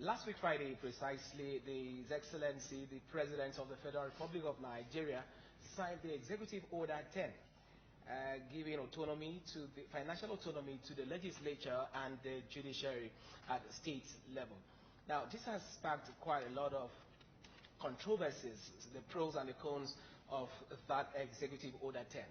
Last week Friday, precisely, His Excellency, the President of the Federal Republic of Nigeria, signed the Executive Order 10, giving autonomy to the financial autonomy to the legislature and the judiciary at the state level. Now, this has sparked quite a lot of controversies, the pros and the cons of that Executive Order 10.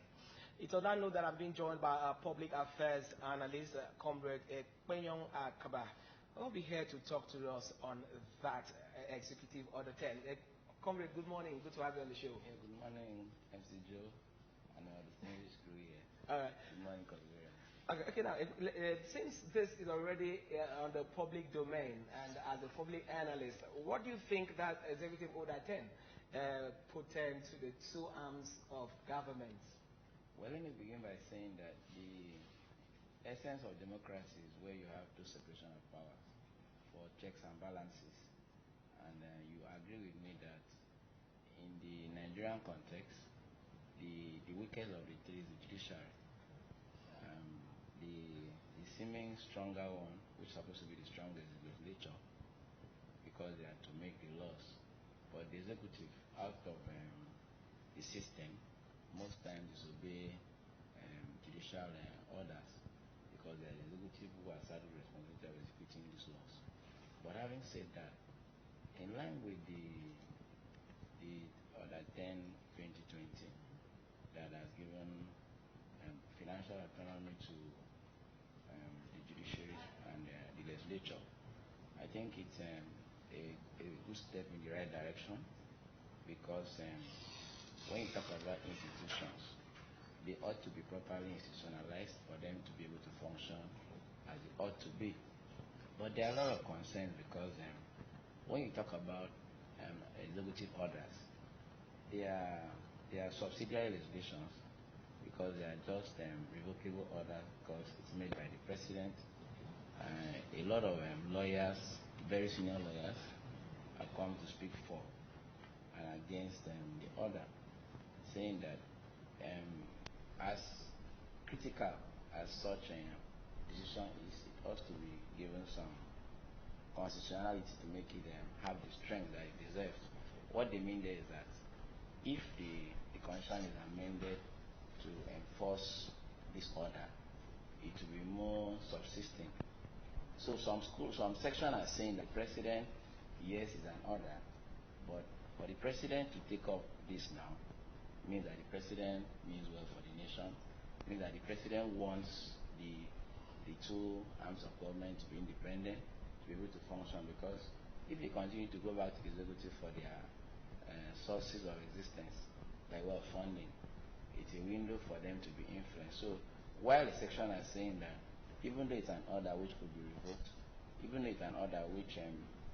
It's on that note that I'm being joined by our public affairs analyst, Comrade Ekpenyong Akiba. I'll be here to talk to us on that Executive Order 10. Comrade, good morning. Good to have you on the show. Yeah, good morning, MC Joe, and the distinguished crew here. All right. Good morning, Comrade. Okay, now, since this is already on the public domain, and as a public analyst, what do you think that Executive Order 10 portends to the two arms of government? Well, let me begin by saying that the essence of democracy is where you have the separation of powers for checks and balances. And you agree with me that in the Nigerian context, the weakest of the three is the judiciary. The seeming stronger one, which is supposed to be the strongest, is the legislature, because they are to make the laws. But the executive, out of the system, most times disobey judicial orders, because they are the executive who are saddled with responsibility of executing these laws. But having said that, in line with the Order 10 2020 that has given financial autonomy to the judiciary and the legislature, I think it's a good step in the right direction, because when you talk about institutions, they ought to be properly institutionalized for them to be able to function as they ought to be. But there are a lot of concerns, because when you talk about executive orders, they are subsidiary legislations, because they are just revocable orders, because it's made by the president. A lot of lawyers, very senior lawyers, have come to speak for and against the order, saying that as critical as such a decision is, it ought to be given some constitutionality to make it have the strength that it deserves. What they mean there is that if the constitution is amended to enforce this order, it will be more subsisting. So some sections are saying the president, yes, is an order, but for the president to take up this now means that the president means well for the nation, means that the president wants the two arms of government to be independent, to be able to function, because if they continue to go back to the executive for their sources of existence by way of funding, it's a window for them to be influenced. So while the section are saying that even though it's an order which could be revoked, even though it's an order which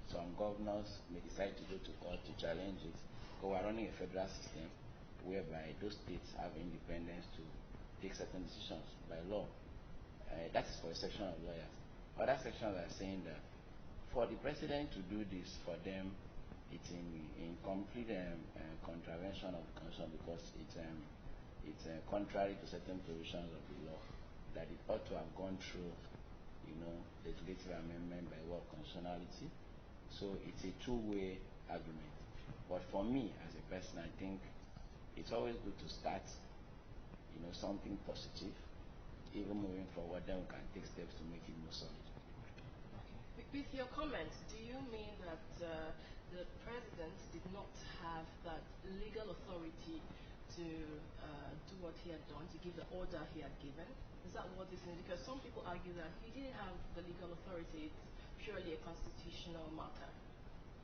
some governors may decide to go to court to challenge it, because we're running a federal system whereby those states have independence to take certain decisions by law. That is for a section of lawyers. Other sections are saying that for the president to do this, for them, it's in complete contravention of the constitution, because it's contrary to certain provisions of the law, that it ought to have gone through, legislative amendment by way of constitutionality. So it's a two-way argument. But for me, as a person, I think it's always good to start, something positive. Even moving forward, then we can take steps to make it more solid. Okay. With your comments, do you mean that the president did not have that legal authority to do what he had done, to give the order he had given? Is that what this is? Because some people argue that he didn't have the legal authority. It's purely a constitutional matter.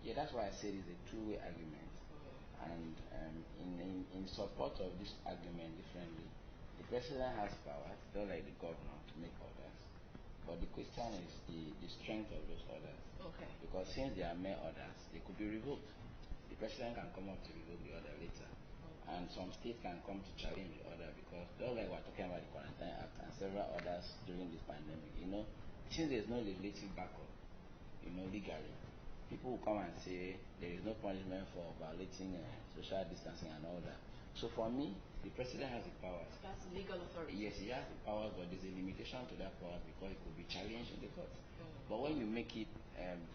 Yeah, that's why I said it's a two-way argument. And in support of this argument differently, the president has powers, just like the governor, to make orders. But the question is the strength of those orders. Okay. Because since they are mere orders, they could be revoked. The president can come up to revoke the order later. And some states can come to challenge the order, because just like we're talking about the Quarantine Act and several others during this pandemic, since there's no legislative backup, legally, people will come and say there is no punishment for violating social distancing and all that. So for me, the president has the powers. That's legal authority. Yes, he has the powers, but there's a limitation to that power, because it could be challenged in the court. But when you make it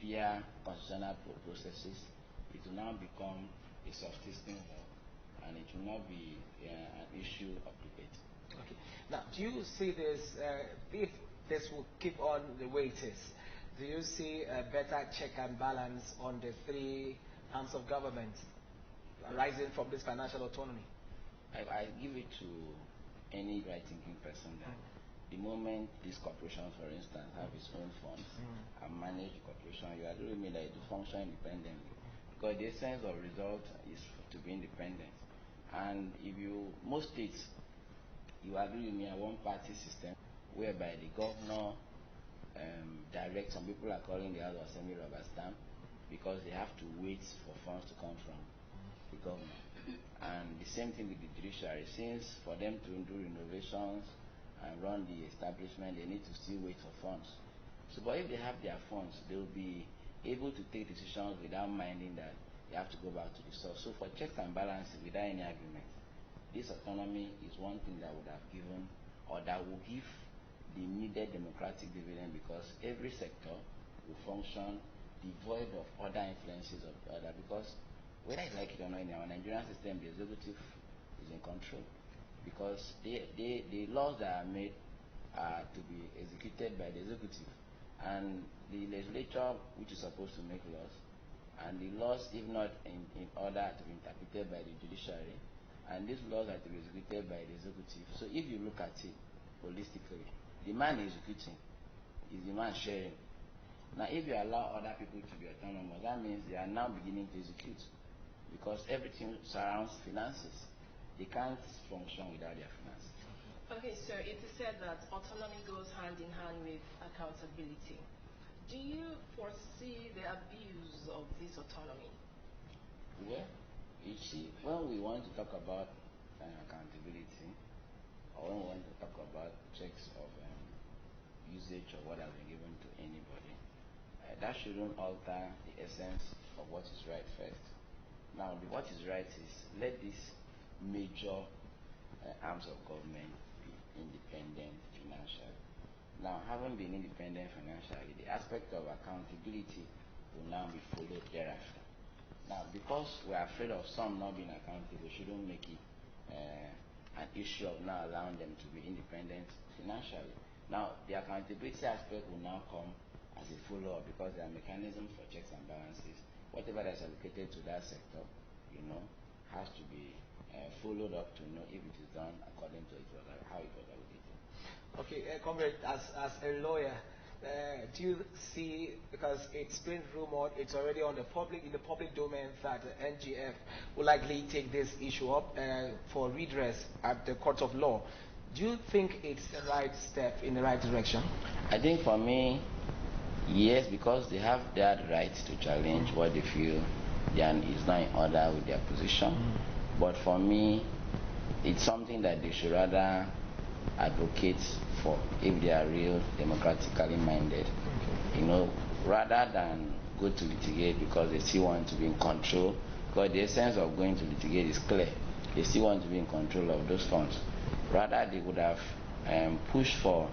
via constitutional processes, it will now become a subsisting law, and it will not be an issue of debate. Okay. Now, do you see this, if this will keep on the way it is, do you see a better check and balance on the three arms of government arising from this financial autonomy? I give it to any right-thinking person that the moment this corporation, for instance, have its own funds and manage the corporation, you agree with me that it will function independently. Because the essence of result is to be independent. And if most states, you agree with me, a one-party system whereby the governor directs, some people are calling the House of Assembly rubber stamp, because they have to wait for funds to come from the governor. And the same thing with the judiciary, since for them to do renovations and run the establishment, they need to still wait for funds. So, but if they have their funds, they will be able to take decisions without minding that they have to go back to the source. So for checks and balances, without any argument, this autonomy is one thing that would have given, or that will give the needed democratic dividend, because every sector will function devoid of other influences of the other, because whether you like it or not, in our Nigerian system, the executive is in control, because the laws that are made are to be executed by the executive, and the legislature, which is supposed to make laws, and the laws, if not in order, to be interpreted by the judiciary, and these laws are to be executed by the executive. So if you look at it holistically, the man executing is the man sharing. Now, if you allow other people to be autonomous, that means they are now beginning to execute, because everything surrounds finances. They can't function without their finances. Okay, so it is said that autonomy goes hand in hand with accountability. Do you foresee the abuse of this autonomy? Well, you see, when we want to talk about accountability, or when we want to talk about checks of usage of what has been given to anybody, that shouldn't alter the essence of what is right first. Now, what is right is, let these major arms of government be independent financially. Now, having been independent financially, the aspect of accountability will now be followed thereafter. Now, because we are afraid of some not being accountable, we shouldn't make it an issue of now allowing them to be independent financially. Now, the accountability aspect will now come as a follow-up, because there are mechanisms for checks and balances. Whatever that's allocated to that sector, has to be followed up to know if it is done according to how it was allocated. Okay, comrade, as a lawyer, do you see, because it's been rumored, it's already in the public domain, that the NGF will likely take this issue up for redress at the court of law. Do you think it's the right step in the right direction? I think for me, yes, because they have that right to challenge what they feel is not in order with their position. But for me, it's something that they should rather advocate for if they are real democratically minded. Rather than go to litigate because they still want to be in control, because the essence of going to litigate is clear. They still want to be in control of those funds. Rather, they would have pushed for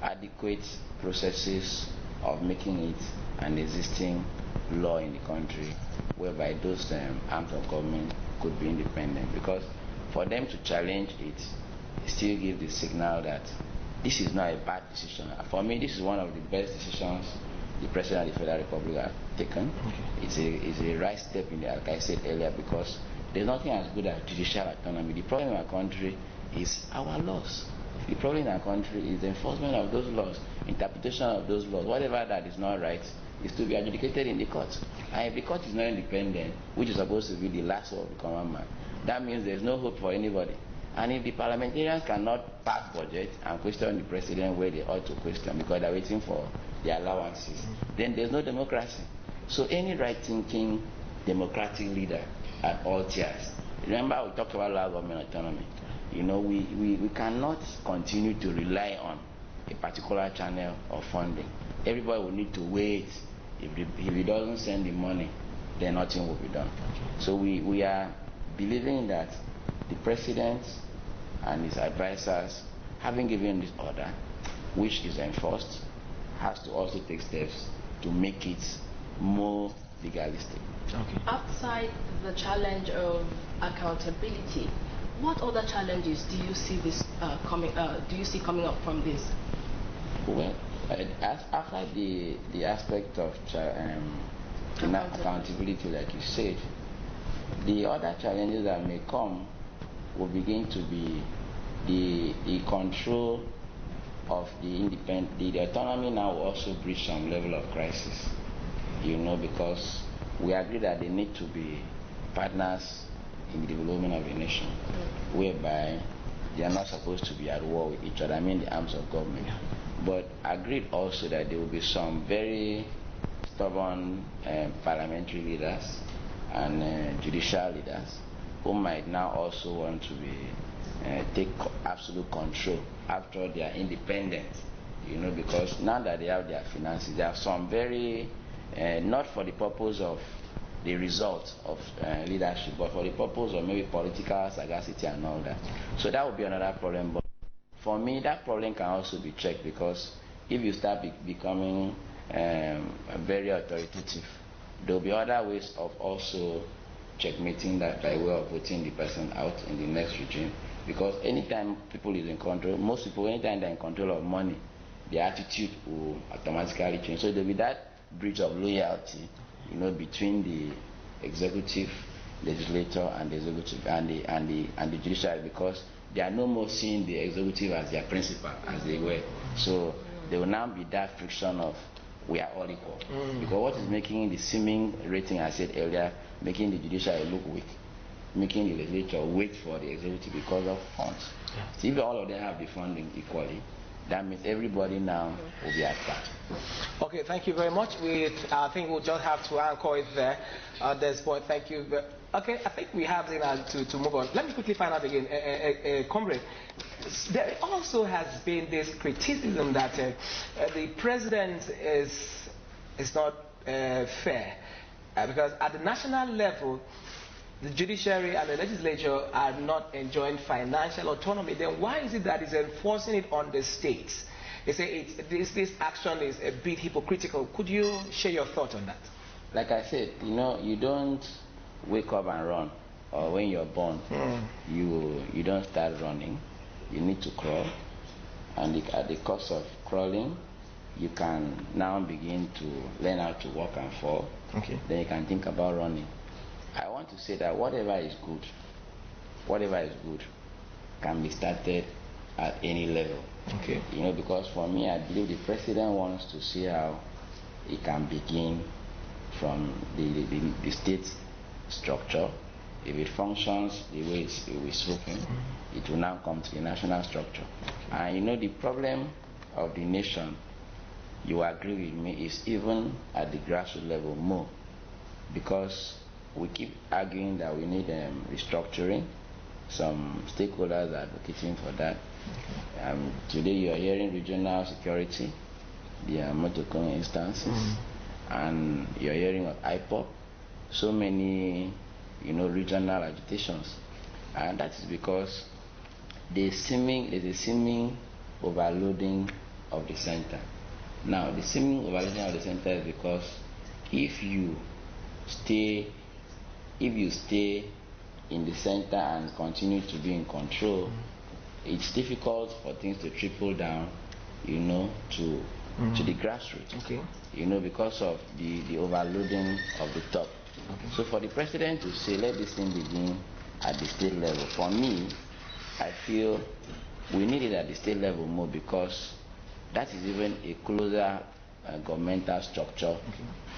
adequate processes of making it an existing law in the country, whereby those arms of government could be independent. Because for them to challenge it, still give the signal that this is not a bad decision. For me, this is one of the best decisions the President of the Federal Republic has taken. Okay. It's a right step in there, like I said earlier, because there's nothing as good as judicial autonomy. The problem in our country is our laws. The problem in our country is the enforcement of those laws, interpretation of those laws. Whatever that is not right is to be adjudicated in the court. And if the court is not independent, which is supposed to be the last word of the common man, that means there's no hope for anybody. And if the parliamentarians cannot pass budget and question the president where they ought to question because they're waiting for the allowances, then there's no democracy. So any right-thinking democratic leader at all tiers, remember we talked about local government autonomy. We cannot continue to rely on a particular channel of funding. Everybody will need to wait. If he doesn't send the money, then nothing will be done. So we are believing that the president and his advisors, having given this order, which is enforced, has to also take steps to make it more legalistic. Okay. Outside the challenge of accountability, what other challenges do you see coming up from this? Well, after the aspect of accountability, like you said, the other challenges that may come will begin to be the control of the autonomy now will also breach some level of crisis, because we agree that they need to be partners in the development of a nation, whereby they are not supposed to be at war with each other, I mean the arms of government. But agreed also that there will be some very stubborn parliamentary leaders and judicial leaders who might now also want to be take absolute control after they are independent, because now that they have their finances, they have some very, not for the purpose of the result of leadership, but for the purpose of maybe political sagacity and all that. So that would be another problem. But for me, that problem can also be checked, because if you start becoming very authoritative, there will be other ways of also checkmating that by way of voting the person out in the next regime. Because anytime people is in control, most people, anytime they're in control of money, their attitude will automatically change. So there will be that bridge of loyalty, between the executive, legislature, and the executive and the judiciary, because they are no more seeing the executive as their principal as they were. So there will now be that friction of we are all equal. Because what is making the seeming rating, I said earlier, making the judiciary look weak, making the legislature wait for the executive because of funds. So if all of them have the funding equally, that means everybody now will be at par. Okay, thank you very much. I think we'll just have to anchor it there at this point. Thank you. Okay, I think we have to move on. Let me quickly find out again, comrade. There also has been this criticism that the president is not fair, because at the national level, the judiciary and the legislature are not enjoying financial autonomy. Then why is it that it's enforcing it on the states? They say this action is a bit hypocritical. Could you share your thought on that? Like I said, you don't wake up and run, or when you're born, you don't start running. You need to crawl, and at the cost of crawling, you can now begin to learn how to walk and fall. Okay. Then you can think about running. I want to say that whatever is good can be started at any level. Okay. Because for me, I believe the president wants to see how it can begin from the state structure. If it functions the way it's hoping, it will now come to the national structure. And the problem of the nation, you agree with me, is even at the grassroots level more, because we keep arguing that we need restructuring. Some stakeholders are advocating for that. Today you are hearing regional security, the Motokong instances, and you are hearing of IPOP. So many, regional agitations, and that is because there's a seeming overloading of the center. Now, the seeming overloading of the center is because if you stay in the center and continue to be in control, it's difficult for things to trickle down, to the grassroots. Okay. Because of the overloading of the top. Okay. So for the president to say, let this thing begin at the state level, for me, I feel we need it at the state level more, because that is even a closer governmental structure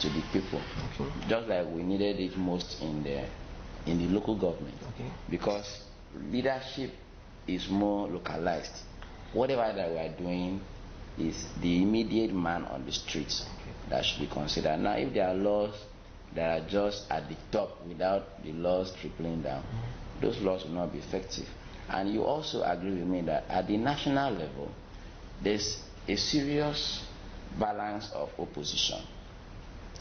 to the people. Okay. Just like we needed it most in the local government. Okay. Because leadership is more localized. Whatever that we are doing is the immediate man on the streets that should be considered. Now, if there are laws that are just at the top without the laws trickling down, those laws will not be effective. And you also agree with me that at the national level, there's a serious balance of opposition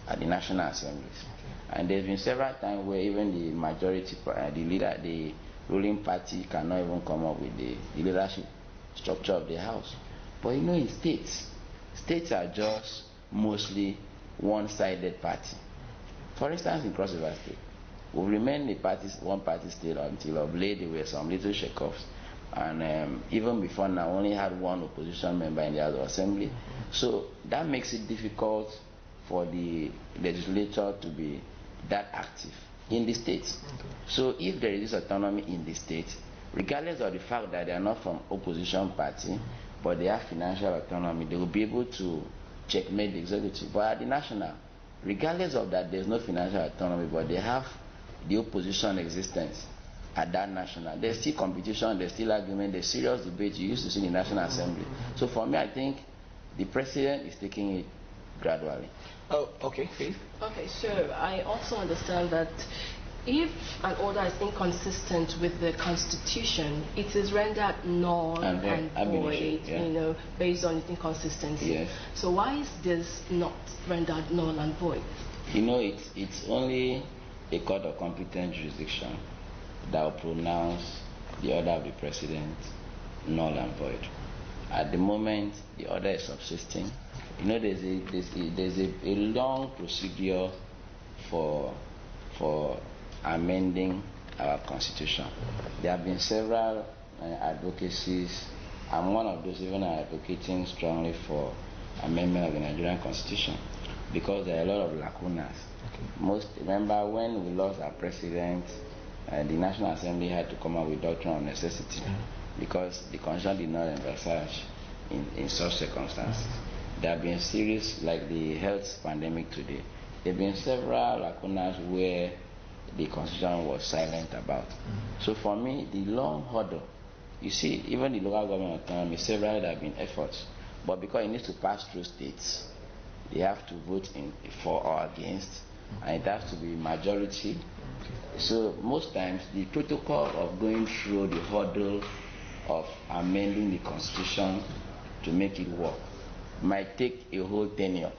at the National Assemblies. And there's been several times where even the majority, the ruling party cannot even come up with the leadership structure of the House. But in states, States are just mostly one-sided party. For instance, in Cross River State, we remained one party state until of late there were some little shake-offs. And even before now, only had one opposition member in the House of Assembly. So that makes it difficult for the legislature to be that active in the states. So if there is this autonomy in the states, regardless of the fact that they are not from opposition party, but they have financial autonomy, they will be able to checkmate the executive. But at the national, regardless of that, there's no financial autonomy, but they have the opposition existence at that national. There's still competition, there's still argument, there's serious debate you used to see in the National Assembly. So for me, I think the president is taking it gradually. Oh, okay, Faith. Okay, so I also understand that if an order is inconsistent with the Constitution, it is rendered null and void, yeah. Based on its inconsistency. Yes. So why is this not rendered null and void? It's only a court of competent jurisdiction that will pronounce the order of the president null and void. At the moment, the order is subsisting. There's a long procedure for amending our constitution. There have been several advocacies. I'm one of those even advocating strongly for amendment of the Nigerian constitution because there are a lot of lacunas. Remember when we lost our president, the National Assembly had to come up with doctrine of necessity because the constitution did not envisage in such circumstances. There have been series like the health pandemic today. There have been several lacunas where the constitution was silent about. So for me, the long hurdle, you see, even the local government autonomy, several there have been efforts, but because it needs to pass through states, they have to vote in for or against, and it has to be majority. So most times the protocol of going through the hurdle of amending the constitution to make it work might take a whole tenure.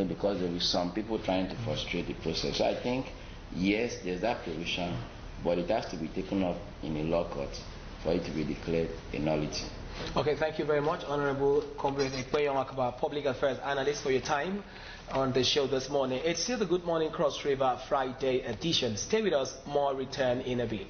Because there will be some people trying to frustrate the process. So I think yes, there's that provision, but it has to be taken up in a law court for it to be declared a nullity. Okay, thank you very much, Honorable Comrade Ekpenyong, Akiba, Public Affairs Analyst, for your time on the show this morning. It's still the Good Morning Cross River Friday edition. Stay with us, more return in a bit.